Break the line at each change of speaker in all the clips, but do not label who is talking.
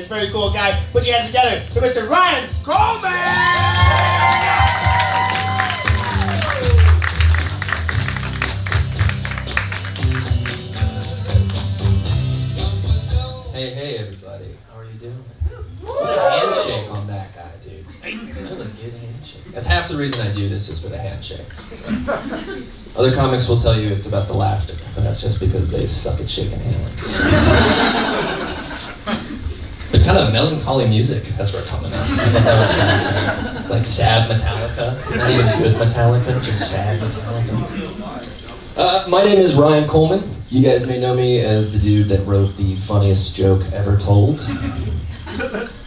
stage. Very cool guy. Put your hands together for Mr. Ryan Coleman!
Hey everybody, how are you doing? What a handshake on that guy, dude. That was a good handshake. That's half the reason I do this is for the handshake. Other comics will tell you it's about the laughter, but that's just because they suck at shaking hands. But kind of melancholy music as we're coming up. I thought that was kind of fun. It's like sad Metallica, not even good Metallica, just sad Metallica. My name is Ryan Coleman. You guys may know me as the dude that wrote the funniest joke ever told.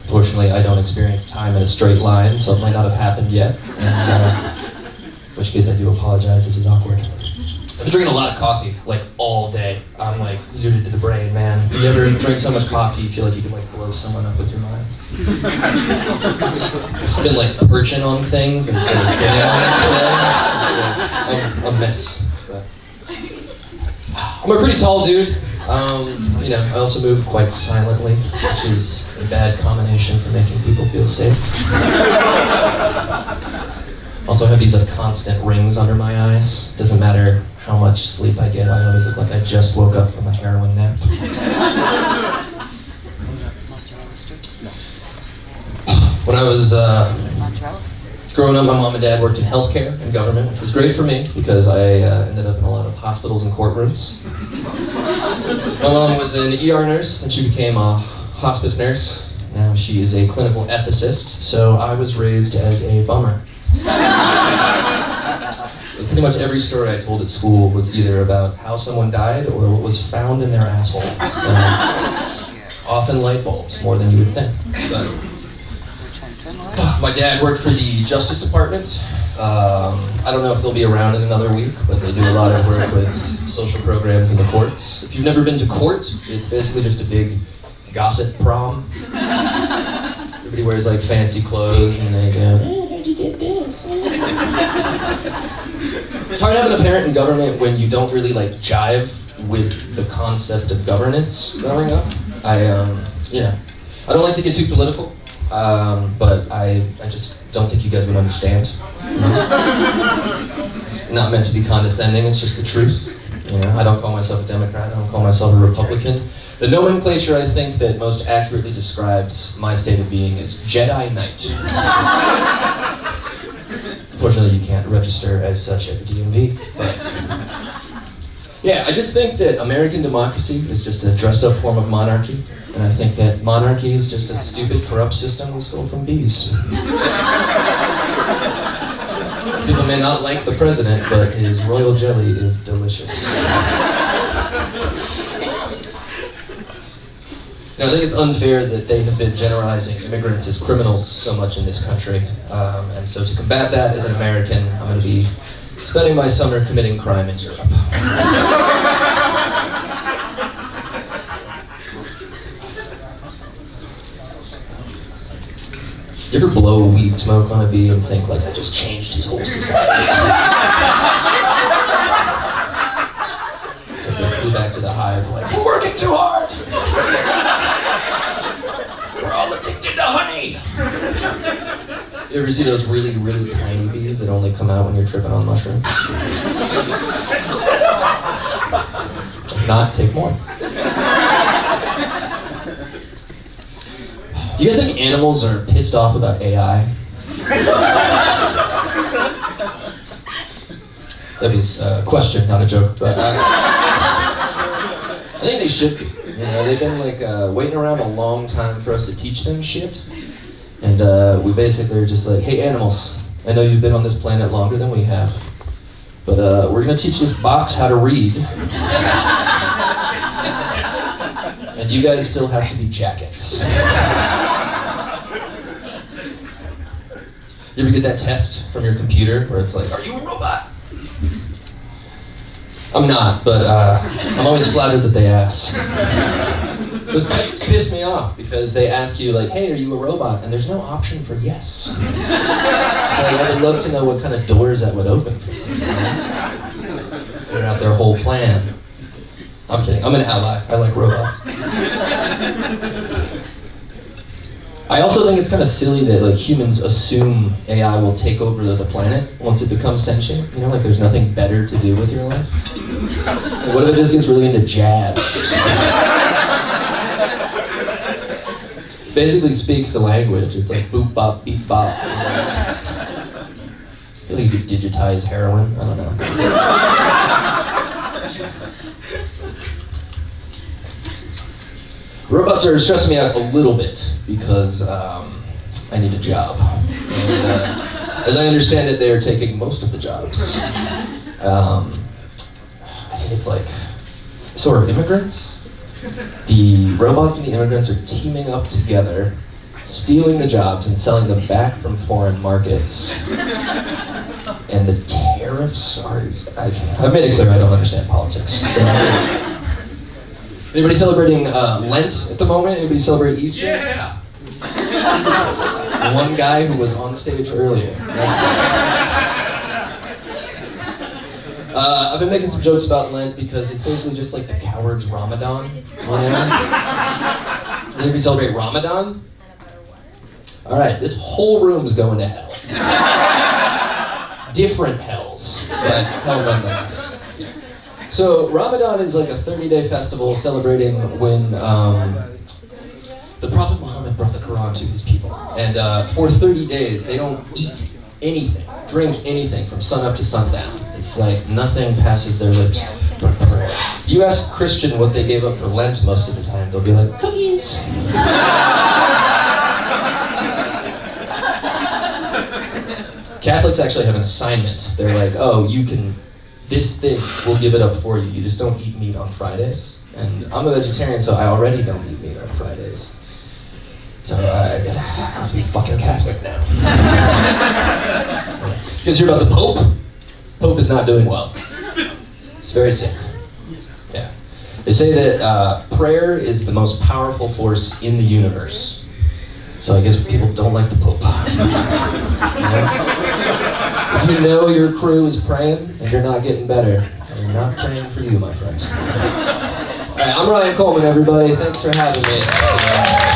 Fortunately, I don't experience time in a straight line, so it might not have happened yet. And, in which case I do apologize, this is awkward. I've been drinking a lot of coffee, like all day. I'm like zooted to the brain, man. You ever drink so much coffee you feel like you could like blow someone up with your mind? I've been like perching on things instead of sitting on them today. It's a mess. But I'm a pretty tall dude. I also move quite silently, which is a bad combination for making people feel safe. Also have these like constant rings under my eyes. Doesn't matter how much sleep I get, I always look like I just woke up from a heroin nap. When I was growing up, my mom and dad worked in healthcare and government, which was great for me because I ended up in a lot of hospitals and courtrooms. My mom was an ER nurse and she became a hospice nurse. Now she is a clinical ethicist, so I was raised as a bummer. So pretty much every story I told at school was either about how someone died or what was found in their asshole. So often light bulbs, more than you would think. But my dad worked for the Justice Department. I don't know if they'll be around in another week, but they do a lot of work with social programs in the courts. If you've never been to court, it's basically just a big gossip prom. Everybody wears like fancy clothes and they go, "Oh, how'd you get this?" It's hard having a parent in government when you don't really like jive with the concept of governance growing up. I don't like to get too political. But I just don't think you guys would understand. It's not meant to be condescending, it's just the truth. I don't call myself a Democrat, I don't call myself a Republican. The nomenclature I think that most accurately describes my state of being is Jedi Knight. Unfortunately, you can't register as such at the DMV, but yeah, I just think that American democracy is just a dressed up form of monarchy. And I think that monarchy is just a stupid, corrupt system we stole from bees. People may not like the president, but his royal jelly is delicious. I think it's unfair that they have been generalizing immigrants as criminals so much in this country. And so to combat that as an American, I'm going to be spending my summer committing crime in Europe. You ever blow weed smoke on a bee and think, like, I just changed his whole society? So they flew back to the hive, like, we're working too hard! We're all addicted to honey! You ever see those really, really tiny bees that only come out when you're tripping on mushrooms? If not, take more. Do you guys think animals are pissed off about AI? That was a question, not a joke, but I think they should be. They've been like waiting around a long time for us to teach them shit. And we basically are just like, hey animals, I know you've been on this planet longer than we have, but we're gonna teach this box how to read. And you guys still have to be jackets. You ever get that test from your computer where it's like, are you a robot? I'm not, but I'm always flattered that they ask. Those tests piss me off because they ask you like, hey, are you a robot? And there's no option for yes. I would love to know what kind of doors that would open for you. Figure out their whole plan. I'm kidding, I'm an ally, I like robots. I also think it's kind of silly that like humans assume AI will take over the planet once it becomes sentient. You know, like there's nothing better to do with your life. Like, what if it just gets really into jazz? Basically speaks the language. It's like boop bop beep bop. I feel like you could digitize heroin. I don't know. Robots are stressing me out a little bit because I need a job. And, as I understand it, they are taking most of the jobs. I think it's like sort of immigrants. The robots and the immigrants are teaming up together, stealing the jobs and selling them back from foreign markets. And the tariffs are... I've made it clear I don't understand politics. So. Anybody celebrating Lent at the moment? Anybody celebrate Easter?
Yeah!
One guy who was on stage earlier. I've been making some jokes about Lent because it's basically just like the coward's Ramadan. You know? Anybody celebrate Ramadan? Alright, this whole room's going to hell. Different hells, but hell nonetheless. So Ramadan is like a 30-day festival celebrating when the Prophet Muhammad brought the Quran to his people. And for 30 days, they don't eat anything, drink anything from sunup to sundown. It's like nothing passes their lips but prayer. If you ask Christian what they gave up for Lent most of the time, they'll be like, cookies. Catholics actually have an assignment. They're like, oh, you can... This thing, we'll give it up for you. You just don't eat meat on Fridays. And I'm a vegetarian, so I already don't eat meat on Fridays. So I have to be fucking Catholic now. You guys hear about the Pope? Pope is not doing well. He's very sick. Yeah. They say that prayer is the most powerful force in the universe. So I guess people don't like the Pope. You know your crew is praying and you're not getting better. They're not praying for you, my friend. Alright, I'm Ryan Coleman, everybody. Thanks for having me.